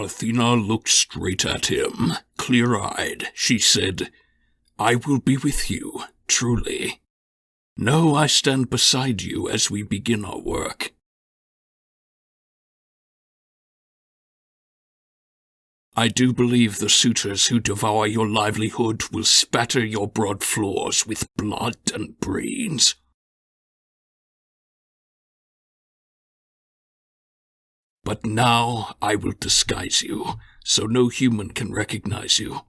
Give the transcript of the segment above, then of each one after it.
Athena looked straight at him. Clear-eyed, she said, "I will be with you, truly. Know I stand beside you as we begin our work." I do believe the suitors who devour your livelihood will spatter your broad floors with blood and brains. But now I will disguise you, so no human can recognize you.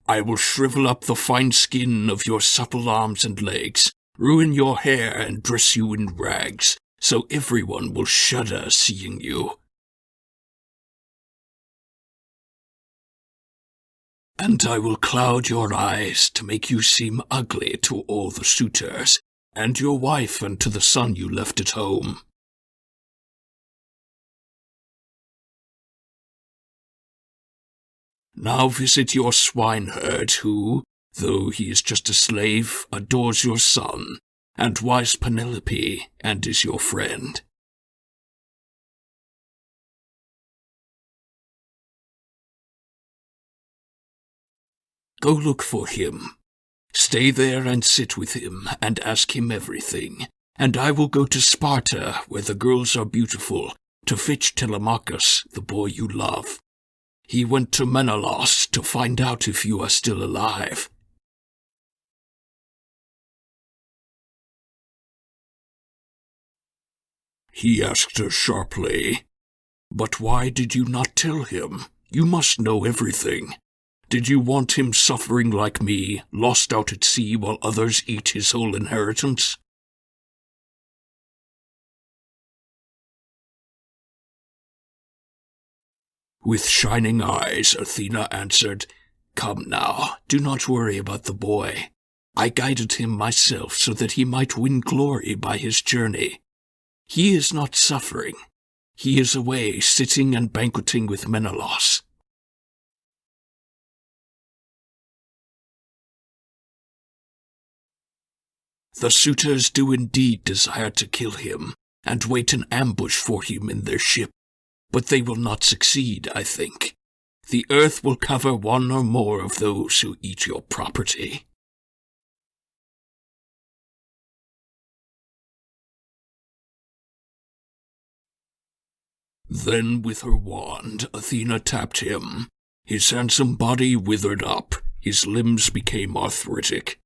I will shrivel up the fine skin of your supple arms and legs, ruin your hair and dress you in rags, so everyone will shudder seeing you. And I will cloud your eyes to make you seem ugly to all the suitors, and your wife and to the son you left at home. Now visit your swineherd who, though he is just a slave, adores your son, and wise Penelope, and is your friend. Go look for him. Stay there and sit with him, and ask him everything, and I will go to Sparta, where the girls are beautiful, to fetch Telemachus, the boy you love. He went to Menelaus to find out if you are still alive. He asked her sharply, "But why did you not tell him? You must know everything. Did you want him suffering like me, lost out at sea while others eat his whole inheritance?" With shining eyes, Athena answered, "Come now, do not worry about the boy. I guided him myself so that he might win glory by his journey. He is not suffering. He is away sitting and banqueting with Menelaus." The suitors do indeed desire to kill him, and wait an ambush for him in their ship, but they will not succeed, I think. The earth will cover one or more of those who eat your property. Then with her wand, Athena tapped him. His handsome body withered up, his limbs became arthritic.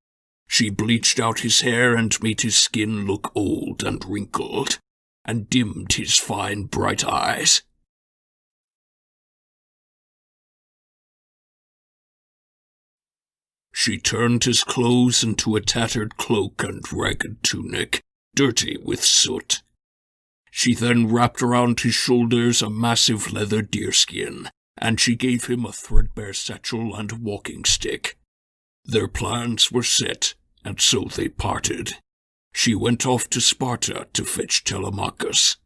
She bleached out his hair and made his skin look old and wrinkled, and dimmed his fine bright eyes. She turned his clothes into a tattered cloak and ragged tunic, dirty with soot. She then wrapped around his shoulders a massive leather deerskin, and she gave him a threadbare satchel and walking stick. Their plans were set, and so they parted. She went off to Sparta to fetch Telemachus.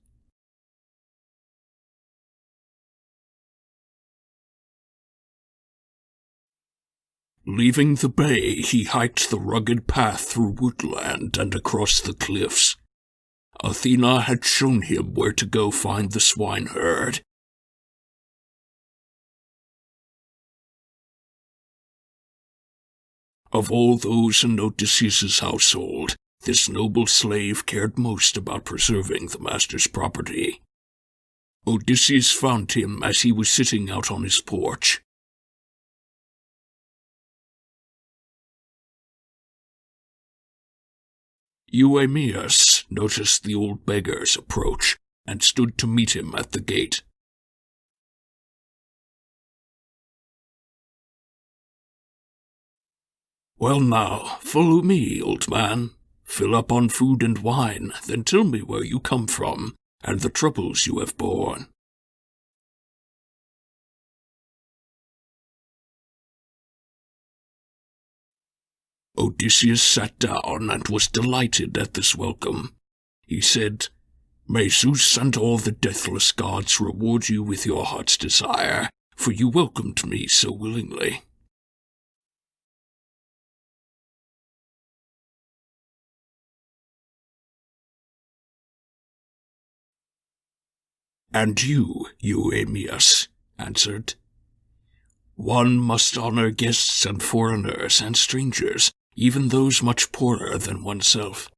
Leaving the bay, he hiked the rugged path through woodland and across the cliffs. Athena had shown him where to go find the swineherd. Of all those in Odysseus' household, this noble slave cared most about preserving the master's property. Odysseus found him as he was sitting out on his porch. Euaemeus noticed the old beggar's approach and stood to meet him at the gate. "Well now, follow me, old man. Fill up on food and wine, then tell me where you come from, and the troubles you have borne." Odysseus sat down and was delighted at this welcome. He said, "May Zeus and all the deathless gods reward you with your heart's desire, for you welcomed me so willingly." "And you, Euamius," answered. "One must honor guests and foreigners and strangers, even those much poorer than oneself.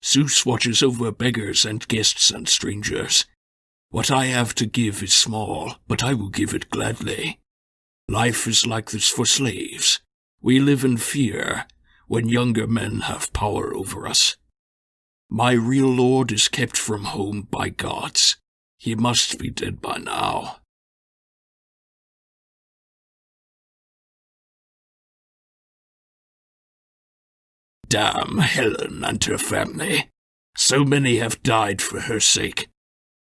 Zeus watches over beggars and guests and strangers. What I have to give is small, but I will give it gladly. Life is like this for slaves. We live in fear when younger men have power over us. My real lord is kept from home by gods. He must be dead by now." "Damn Helen and her family. So many have died for her sake.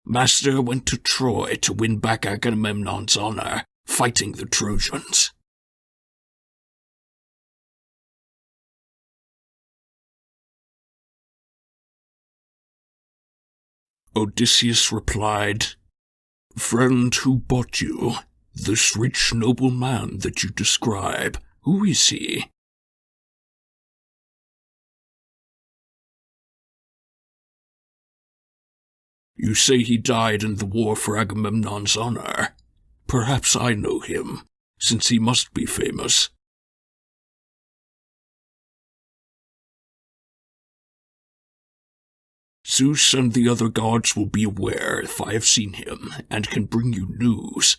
Master went to Troy to win back Agamemnon's honor, fighting the Trojans." Odysseus replied, "Friend, who bought you? This rich noble man that you describe, who is he?" "You say he died in the war for Agamemnon's honor. Perhaps I know him, since he must be famous." "Zeus and the other gods will be aware if I have seen him and can bring you news.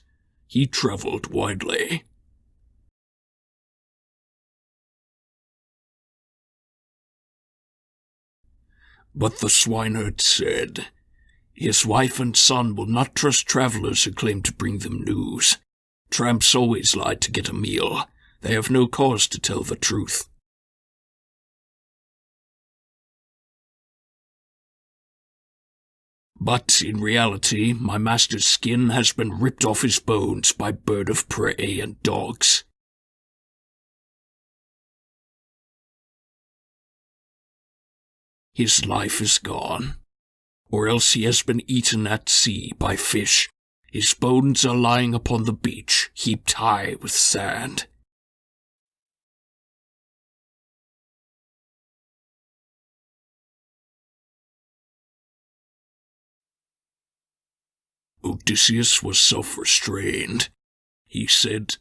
He traveled widely." But the swineherd said, "His wife and son will not trust travelers who claim to bring them news. Tramps always lie to get a meal. They have no cause to tell the truth." "But in reality, my master's skin has been ripped off his bones by bird of prey and dogs." "His life is gone. Or else he has been eaten at sea by fish. His bones are lying upon the beach, heaped high with sand." Odysseus was self-restrained. He said,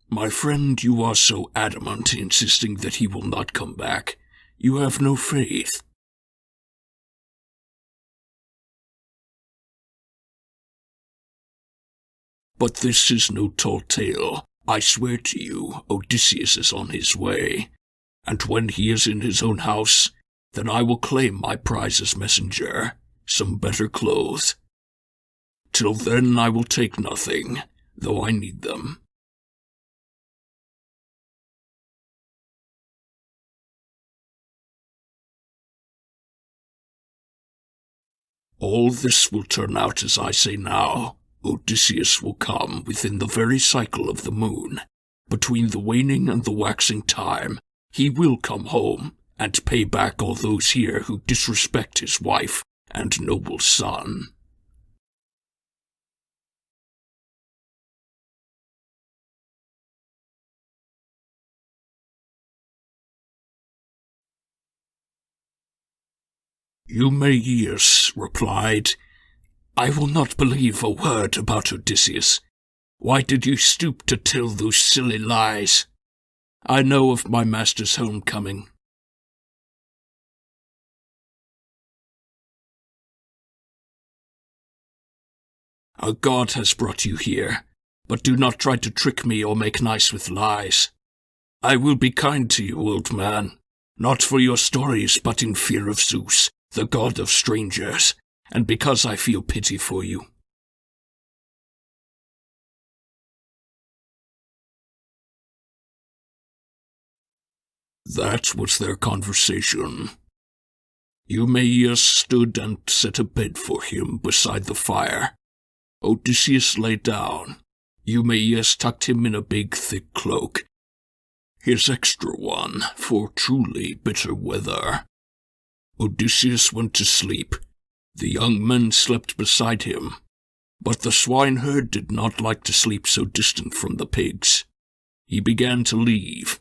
"My friend, you are so adamant, insisting that he will not come back. You have no faith." "But this is no tall tale. I swear to you, Odysseus is on his way. And when he is in his own house, then I will claim my prize as messenger, some better clothes. Till then I will take nothing, though I need them." "All this will turn out as I say now. Odysseus will come within the very cycle of the moon. Between the waning and the waxing time, he will come home and pay back all those here who disrespect his wife and noble son." Eumaeus replied, "I will not believe a word about Odysseus. Why did you stoop to tell those silly lies? I know of my master's homecoming." "A god has brought you here, but do not try to trick me or make nice with lies. I will be kind to you, old man, not for your stories, but in fear of Zeus, the god of strangers, and because I feel pity for you." That was their conversation. Eumaeus stood and set a bed for him beside the fire. Odysseus lay down. Eumaeus tucked him in a big, thick cloak, his extra one for truly bitter weather. Odysseus went to sleep. The young men slept beside him, but the swineherd did not like to sleep so distant from the pigs. He began to leave.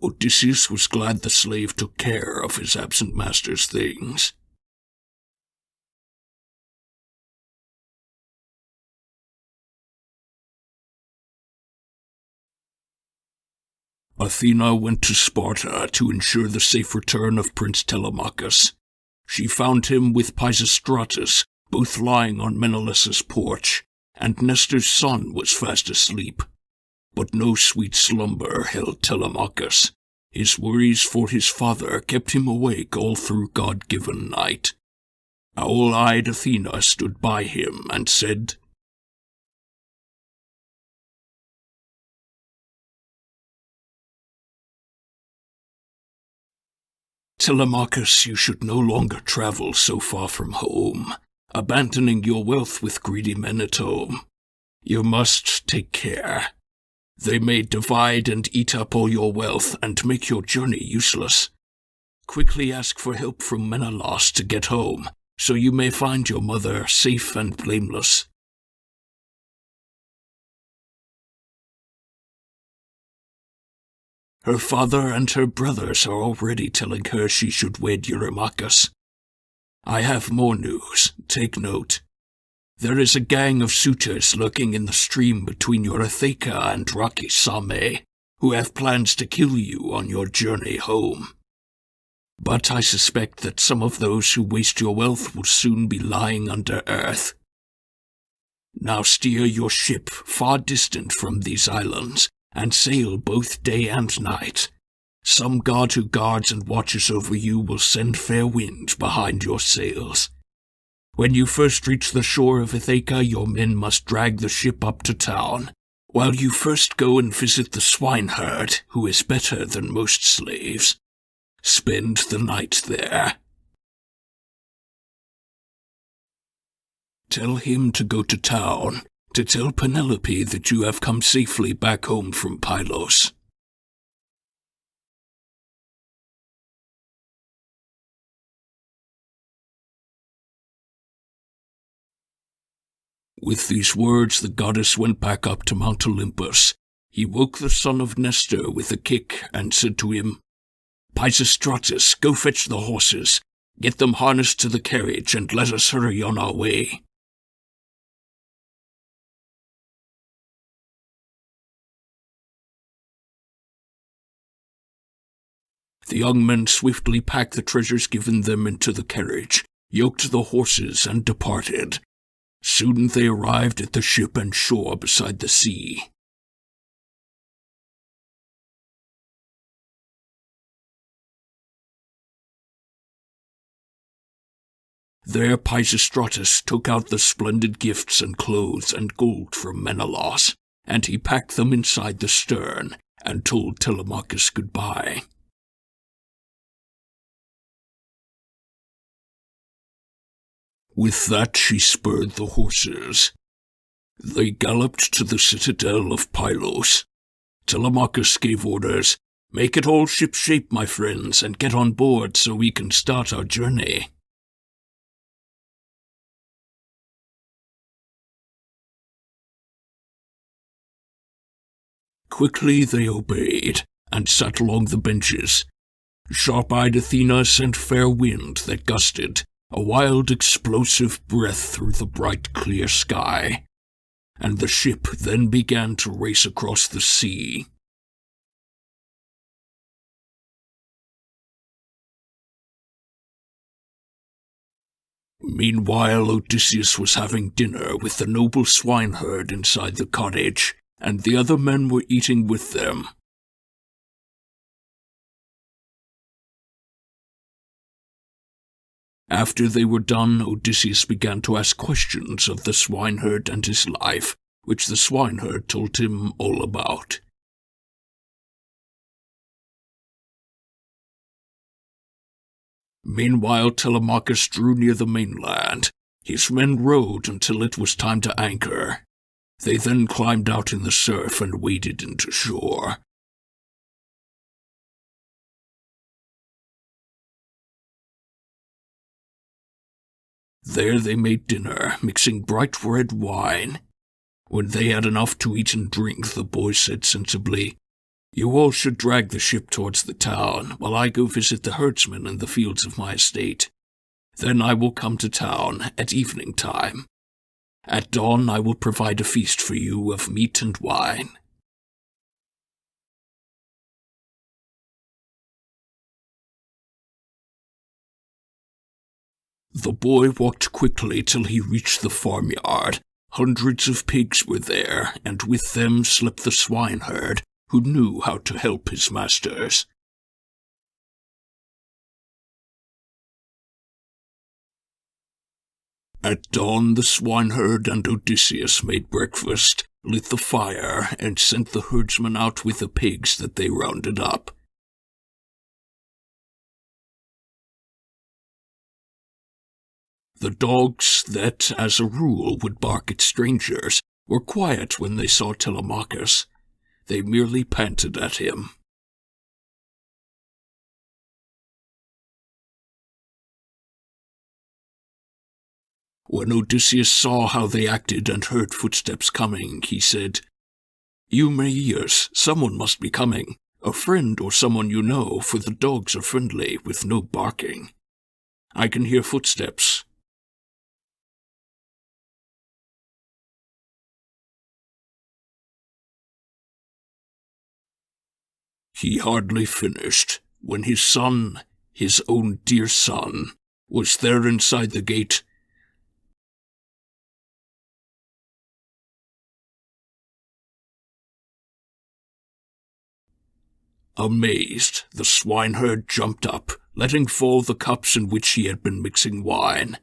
Odysseus was glad the slave took care of his absent master's things. Athena went to Sparta to ensure the safe return of Prince Telemachus. She found him with Pisistratus, both lying on Menelaus's porch, and Nestor's son was fast asleep. But no sweet slumber held Telemachus. His worries for his father kept him awake all through God-given night. Owl-eyed Athena stood by him and said, "Telemachus, you should no longer travel so far from home, abandoning your wealth with greedy men at home. You must take care. They may divide and eat up all your wealth and make your journey useless. Quickly ask for help from Menelaus to get home, so you may find your mother safe and blameless." Her father and her brothers are already telling her she should wed Eurymachus. I have more news. Take note. There is a gang of suitors lurking in the stream between Eurymachus and rocky Same, who have plans to kill you on your journey home. But I suspect that some of those who waste your wealth will soon be lying under earth. Now steer your ship far distant from these islands, and sail both day and night. Some god who guards and watches over you will send fair wind behind your sails. When you first reach the shore of Ithaca, your men must drag the ship up to town, while you first go and visit the Swineherd, who is better than most slaves. Spend the night there. Tell him to go to town, to tell Penelope that you have come safely back home from Pylos. With these words, the goddess went back up to Mount Olympus. He woke the son of Nestor with a kick and said to him, "Pisistratus, go fetch the horses. Get them harnessed to the carriage and let us hurry on our way." The young men swiftly packed the treasures given them into the carriage, yoked the horses, and departed. Soon they arrived at the ship and shore beside the sea. There Pisistratus took out the splendid gifts and clothes and gold from Menelaus, and he packed them inside the stern and told Telemachus goodbye. With that she spurred the horses. They galloped to the citadel of Pylos. Telemachus gave orders, "Make it all ship-shape, my friends, and get on board so we can start our journey." Quickly they obeyed, and sat along the benches. Sharp-eyed Athena sent fair wind that gusted, a wild explosive breath through the bright clear sky, and the ship then began to race across the sea. Meanwhile, Odysseus was having dinner with the noble swineherd inside the cottage, and the other men were eating with them. After they were done, Odysseus began to ask questions of the swineherd and his life, which the swineherd told him all about. Meanwhile, Telemachus drew near the mainland. His men rowed until it was time to anchor. They then climbed out in the surf and waded into shore. There they made dinner, mixing bright red wine. When they had enough to eat and drink, the boy said sensibly, "You all should drag the ship towards the town, while I go visit the herdsmen in the fields of my estate. Then I will come to town at evening time. At dawn I will provide a feast for you of meat and wine." The boy walked quickly till he reached the farmyard. Hundreds of pigs were there, and with them slept the swineherd, who knew how to help his masters. At dawn the swineherd and Odysseus made breakfast, lit the fire, and sent the herdsmen out with the pigs that they rounded up. The dogs that, as a rule, would bark at strangers were quiet when they saw Telemachus. They merely panted at him. When Odysseus saw how they acted and heard footsteps coming, he said, "Eumaeus, someone must be coming, a friend or someone you know, for the dogs are friendly, with no barking. I can hear footsteps." He hardly finished when his son, his own dear son, was there inside the gate. Amazed, the swineherd jumped up, letting fall the cups in which he had been mixing wine.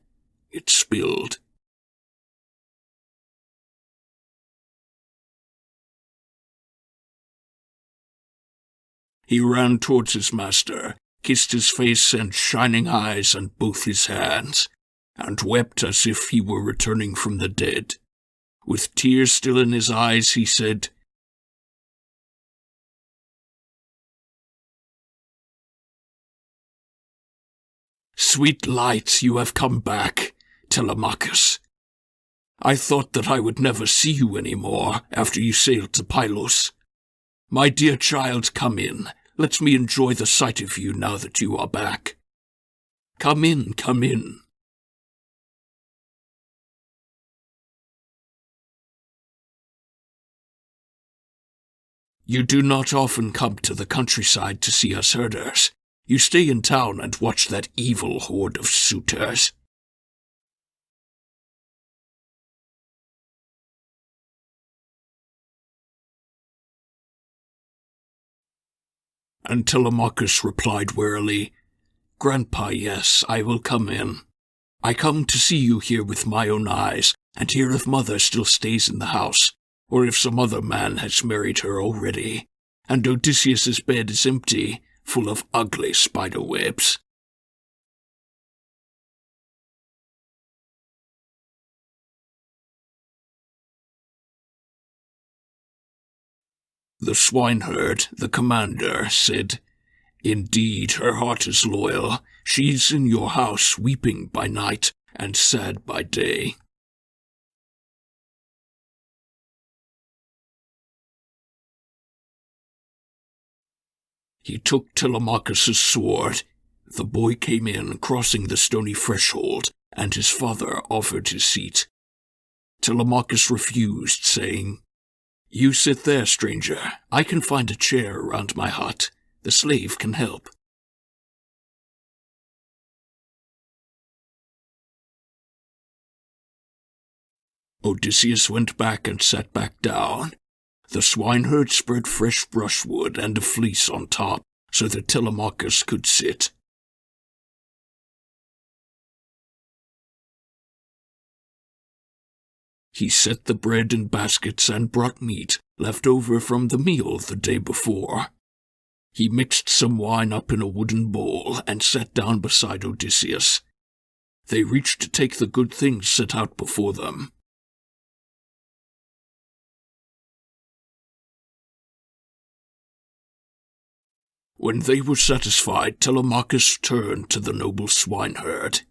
It spilled. He ran towards his master, kissed his face and shining eyes and both his hands, and wept as if he were returning from the dead. With tears still in his eyes, he said, "Sweet light, you have come back, Telemachus. I thought that I would never see you any more after you sailed to Pylos. My dear child, come in. Let me enjoy the sight of you now that you are back. Come in, come in." "You do not often come to the countryside to see us herders. You stay in town and watch that evil horde of suitors." And Telemachus replied warily, "Grandpa, yes, I will come in. I come to see you here with my own eyes, and hear if mother still stays in the house, or if some other man has married her already, and Odysseus's bed is empty, full of ugly spider webs." The swineherd, the commander, said, "Indeed, her heart is loyal. She's in your house weeping by night and sad by day." He took Telemachus's sword. The boy came in, crossing the stony threshold, and his father offered his seat. Telemachus refused, saying, "You sit there, stranger. I can find a chair around my hut. The slave can help." Odysseus went back and sat back down. The swineherd spread fresh brushwood and a fleece on top, so that Telemachus could sit. He set the bread in baskets and brought meat, left over from the meal the day before. He mixed some wine up in a wooden bowl and sat down beside Odysseus. They reached to take the good things set out before them. When they were satisfied, Telemachus turned to the noble swineherd.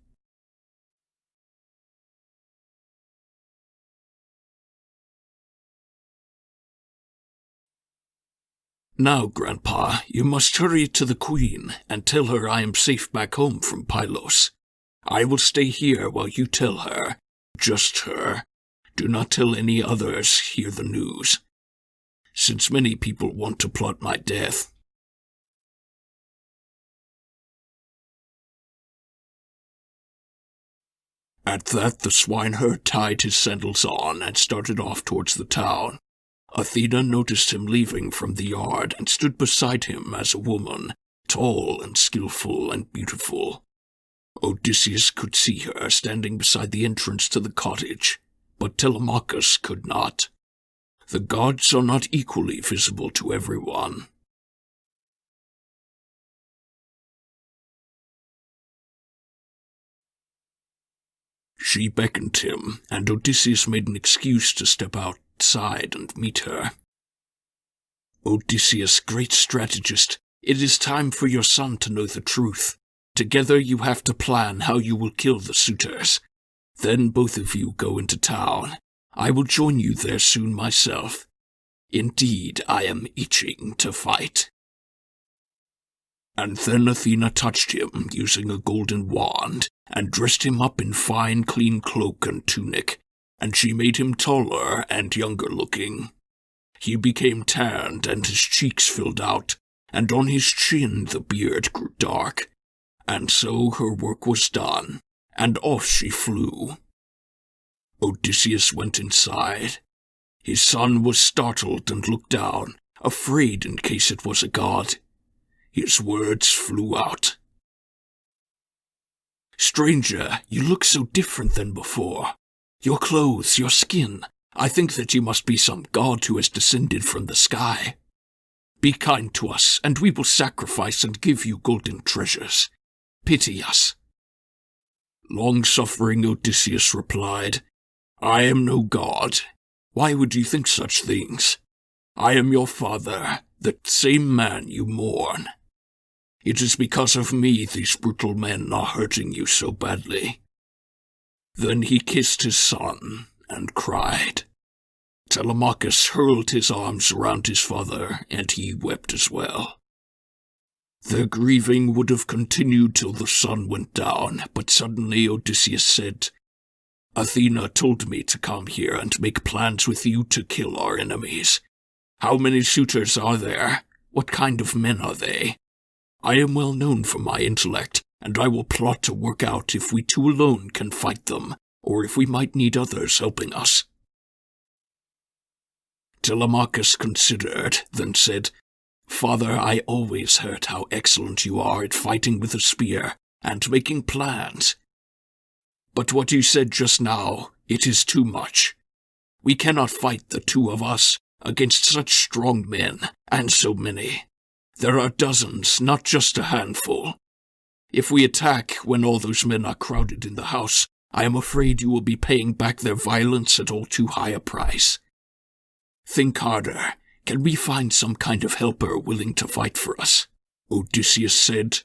"Now, Grandpa, you must hurry to the queen and tell her I am safe back home from Pylos. I will stay here while you tell her, just her. Do not tell any others hear the news, since many people want to plot my death." At that, the swineherd tied his sandals on and started off towards the town. Athena noticed him leaving from the yard and stood beside him as a woman, tall and skillful and beautiful. Odysseus could see her standing beside the entrance to the cottage, but Telemachus could not. The gods are not equally visible to everyone. She beckoned him, and Odysseus made an excuse to step outside and meet her. Odysseus, great strategist, it is time for your son to know the truth. Together you have to plan how you will kill the suitors. Then both of you go into town. I will join you there soon myself. Indeed, I am itching to fight. And then Athena touched him using a golden wand, and dressed him up in fine, clean cloak and tunic, and she made him taller and younger-looking. He became tanned, and his cheeks filled out, and on his chin the beard grew dark. And so her work was done, and off she flew. Odysseus went inside. His son was startled and looked down, afraid in case it was a god. His words flew out. "Stranger, you look so different than before. Your clothes, your skin, I think that you must be some god who has descended from the sky. Be kind to us, and we will sacrifice and give you golden treasures. Pity us." Long-suffering Odysseus replied, "I am no god. Why would you think such things? I am your father, the same man you mourn. It is because of me these brutal men are hurting you so badly." Then he kissed his son and cried. Telemachus hurled his arms around his father, and he wept as well. Their grieving would have continued till the sun went down, but suddenly Odysseus said, "Athena told me to come here and make plans with you to kill our enemies. How many suitors are there? What kind of men are they? I am well known for my intellect, and I will plot to work out if we two alone can fight them, or if we might need others helping us." Telemachus considered, then said, "Father, I always heard how excellent you are at fighting with a spear and making plans. But what you said just now, it is too much. We cannot fight, the two of us, against such strong men, and so many. There are dozens, not just a handful. If we attack when all those men are crowded in the house, I am afraid you will be paying back their violence at all too high a price. Think harder. Can we find some kind of helper willing to fight for us?" Odysseus said,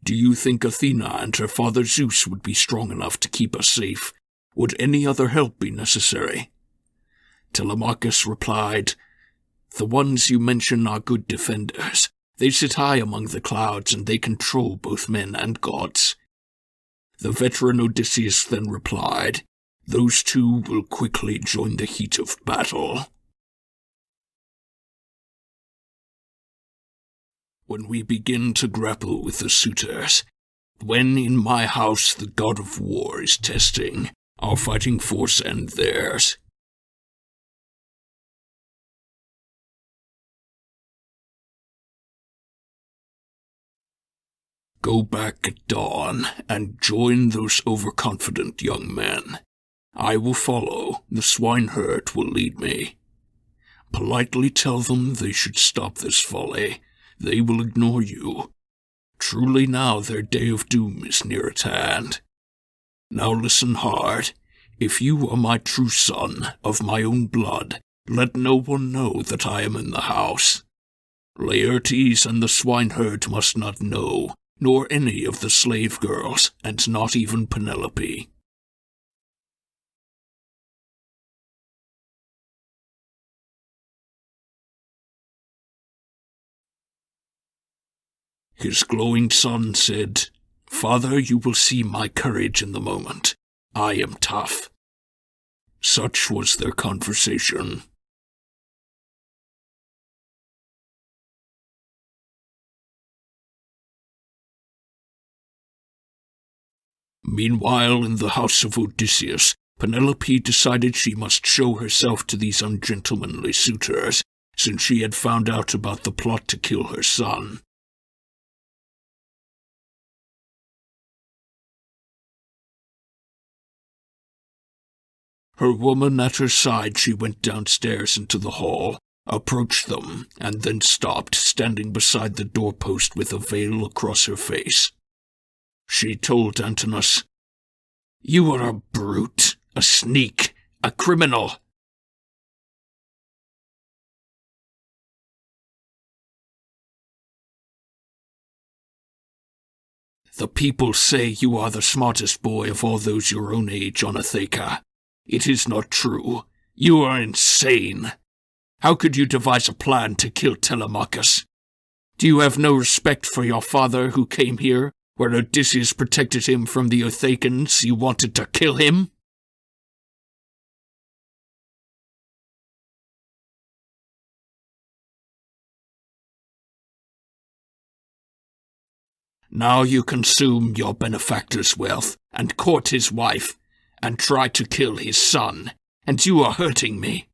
"Do you think Athena and her father Zeus would be strong enough to keep us safe? Would any other help be necessary?" Telemachus replied, "The ones you mention are good defenders. They sit high among the clouds, and they control both men and gods." The veteran Odysseus then replied, "Those two will quickly join the heat of battle." When we begin to grapple with the suitors, when in my house the god of war is testing our fighting force and theirs, go back at dawn and join those overconfident young men. I will follow, the swineherd will lead me. Politely tell them they should stop this folly. They will ignore you. Truly now their day of doom is near at hand. Now listen hard. If you are my true son, of my own blood, let no one know that I am in the house. Laertes and the swineherd must not know, nor any of the slave girls, and not even Penelope. His glowing son said, "Father, you will see my courage in the moment. I am tough." Such was their conversation. Meanwhile, in the house of Odysseus, Penelope decided she must show herself to these ungentlemanly suitors, since she had found out about the plot to kill her son. Her woman at her side, she went downstairs into the hall, approached them, and then stopped, standing beside the doorpost with a veil across her face. She told Antinous, "You are a brute, a sneak, a criminal." "The people say you are the smartest boy of all those your own age on Athena. It is not true. You are insane. How could you devise a plan to kill Telemachus? Do you have no respect for your father who came here, where Odysseus protected him from the Athenians? You wanted to kill him?" "Now you consume your benefactor's wealth, and court his wife, and try to kill his son, and you are hurting me.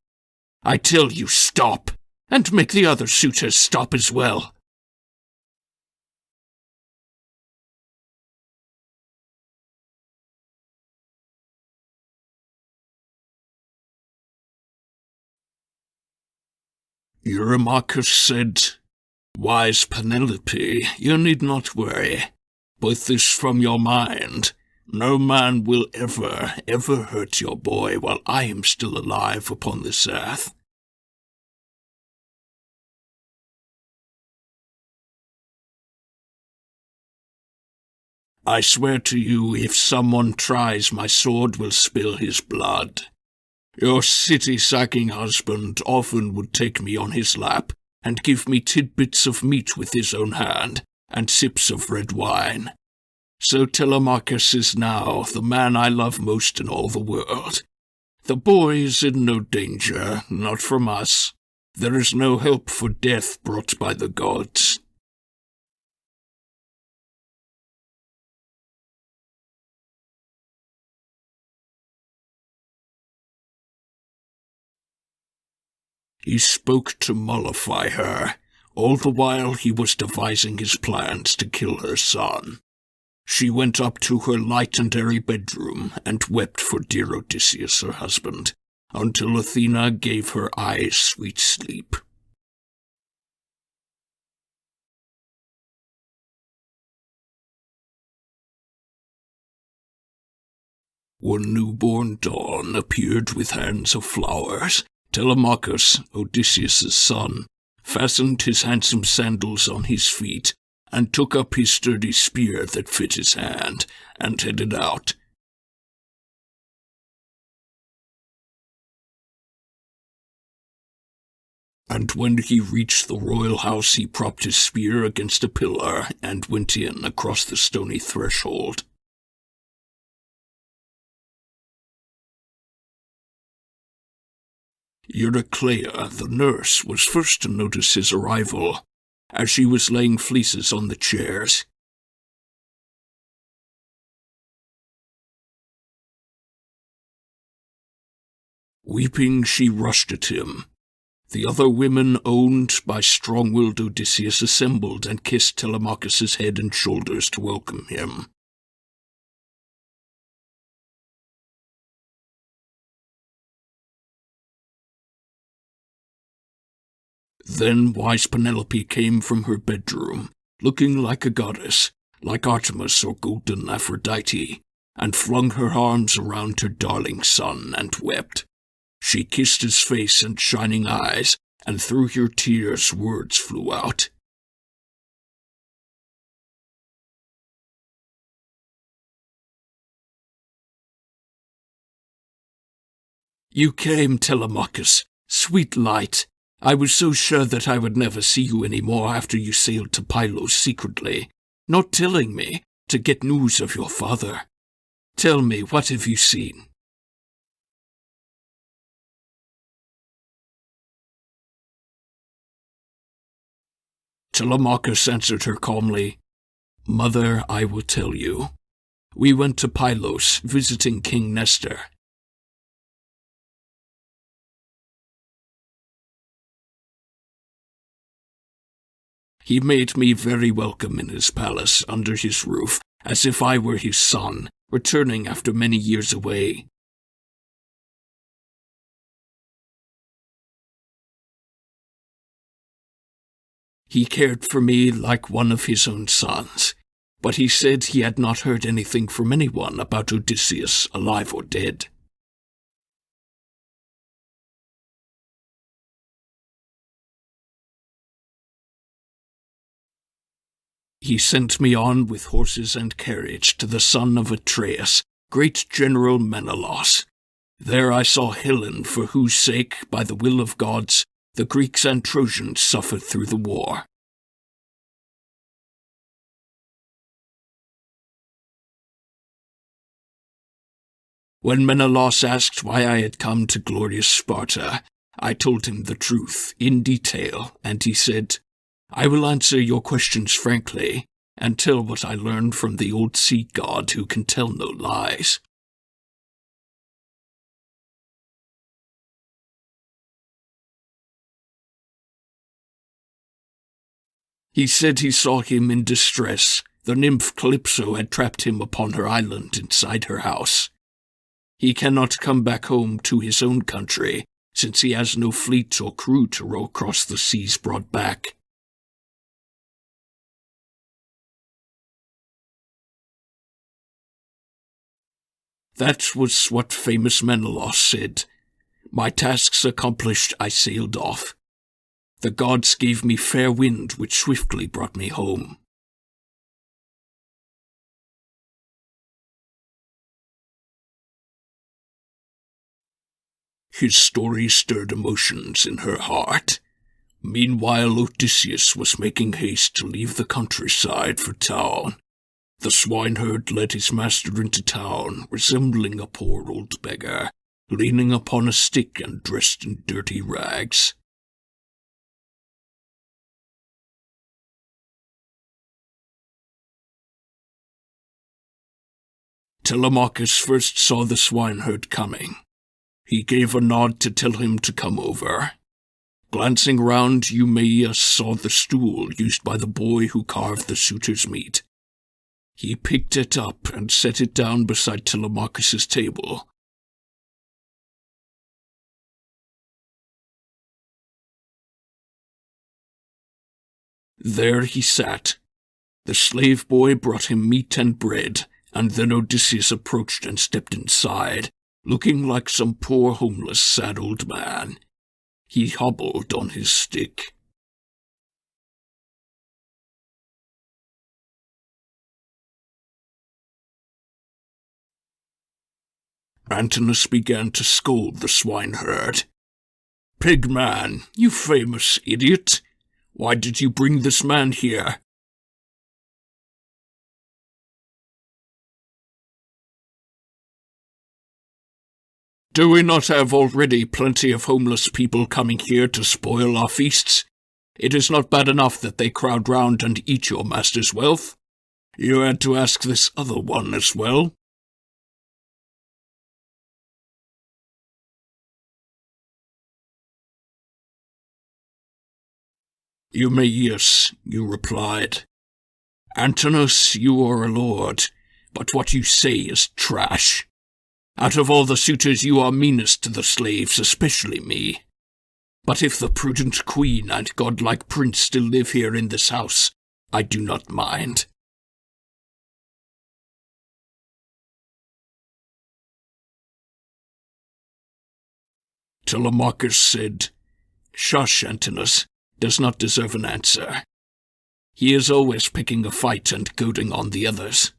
I tell you, stop, and make the other suitors stop as well." Eurymachus said, "Wise Penelope, you need not worry. Put this from your mind. No man will ever hurt your boy while I am still alive upon this earth." "I swear to you, if someone tries, my sword will spill his blood. Your city-sacking husband often would take me on his lap and give me tidbits of meat with his own hand and sips of red wine. So Telemachus is now the man I love most in all the world. The boy is in no danger, not from us. There is no help for death brought by the gods." He spoke to mollify her. All the while he was devising his plans to kill her son. She went up to her light and airy bedroom and wept for dear Odysseus, her husband, until Athena gave her eyes sweet sleep. One newborn dawn appeared with hands of flowers. Telemachus, Odysseus' son, fastened his handsome sandals on his feet, and took up his sturdy spear that fit his hand, and headed out. And when he reached the royal house, he propped his spear against a pillar and went in across the stony threshold. Eurycleia, the nurse, was first to notice his arrival, as she was laying fleeces on the chairs. Weeping, she rushed at him. The other women owned by strong-willed Odysseus assembled and kissed Telemachus' head and shoulders to welcome him. Then wise Penelope came from her bedroom, looking like a goddess, like Artemis or golden Aphrodite, and flung her arms around her darling son and wept. She kissed his face and shining eyes, and through her tears words flew out. "You came, Telemachus, sweet light. I was so sure that I would never see you any more after you sailed to Pylos secretly, not telling me, to get news of your father. Tell me, what have you seen?" Telemachus answered her calmly, "Mother, I will tell you. We went to Pylos, visiting King Nestor. He made me very welcome in his palace, under his roof, as if I were his son, returning after many years away. He cared for me like one of his own sons, but he said he had not heard anything from anyone about Odysseus, alive or dead. He sent me on with horses and carriage to the son of Atreus, great General Menelaus. There I saw Helen, for whose sake, by the will of gods, the Greeks and Trojans suffered through the war. When Menelaus asked why I had come to glorious Sparta, I told him the truth, in detail, and he said, "I will answer your questions frankly, and tell what I learned from the old sea god who can tell no lies." He said he saw him in distress. The nymph Calypso had trapped him upon her island inside her house. He cannot come back home to his own country, since he has no fleet or crew to row across the seas brought back. That was what famous Menelaus said. My tasks accomplished, I sailed off. The gods gave me fair wind, which swiftly brought me home. His story stirred emotions in her heart. Meanwhile, Odysseus was making haste to leave the countryside for town. The swineherd led his master into town, resembling a poor old beggar, leaning upon a stick and dressed in dirty rags. Telemachus first saw the swineherd coming. He gave a nod to tell him to come over. Glancing round, Eumaeus saw the stool used by the boy who carved the suitor's meat. He picked it up and set it down beside Telemachus's table. There he sat. The slave boy brought him meat and bread, and then Odysseus approached and stepped inside, looking like some poor homeless sad old man. He hobbled on his stick. Antinous began to scold the swineherd. "Pigman, you famous idiot! Why did you bring this man here?" "Do we not have already plenty of homeless people coming here to spoil our feasts? It is not bad enough that they crowd round and eat your master's wealth. You had to ask this other one as well." "Eumaeus," you replied. "Antinous, you are a lord, but what you say is trash. Out of all the suitors you are meanest to the slaves, especially me. But if the prudent queen and godlike prince still live here in this house, I do not mind." Telemachus said, "Shush, Antinous does not deserve an answer. He is always picking a fight and goading on the others."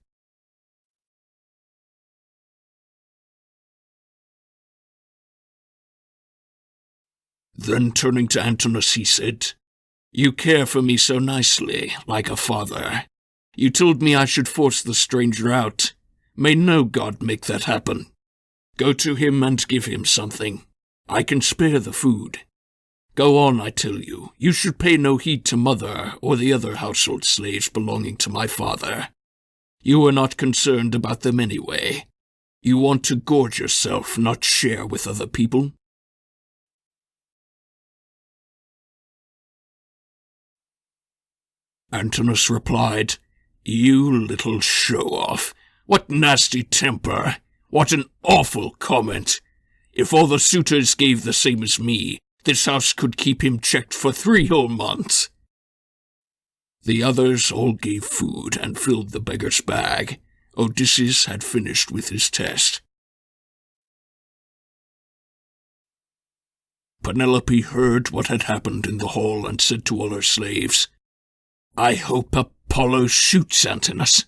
Then turning to Antinous he said, "You care for me so nicely, like a father. You told me I should force the stranger out. May no god make that happen. Go to him and give him something. I can spare the food. Go on, I tell you. You should pay no heed to mother or the other household slaves belonging to my father. You are not concerned about them anyway. You want to gorge yourself, not share with other people. Antinous replied, You little show-off. What nasty temper. What an awful comment. If all the suitors gave the same as me, this house could keep him checked for 3 whole months. The others all gave food and filled the beggar's bag. Odysseus had finished with his test. Penelope heard what had happened in the hall and said to all her slaves, I hope Apollo shoots Antinous.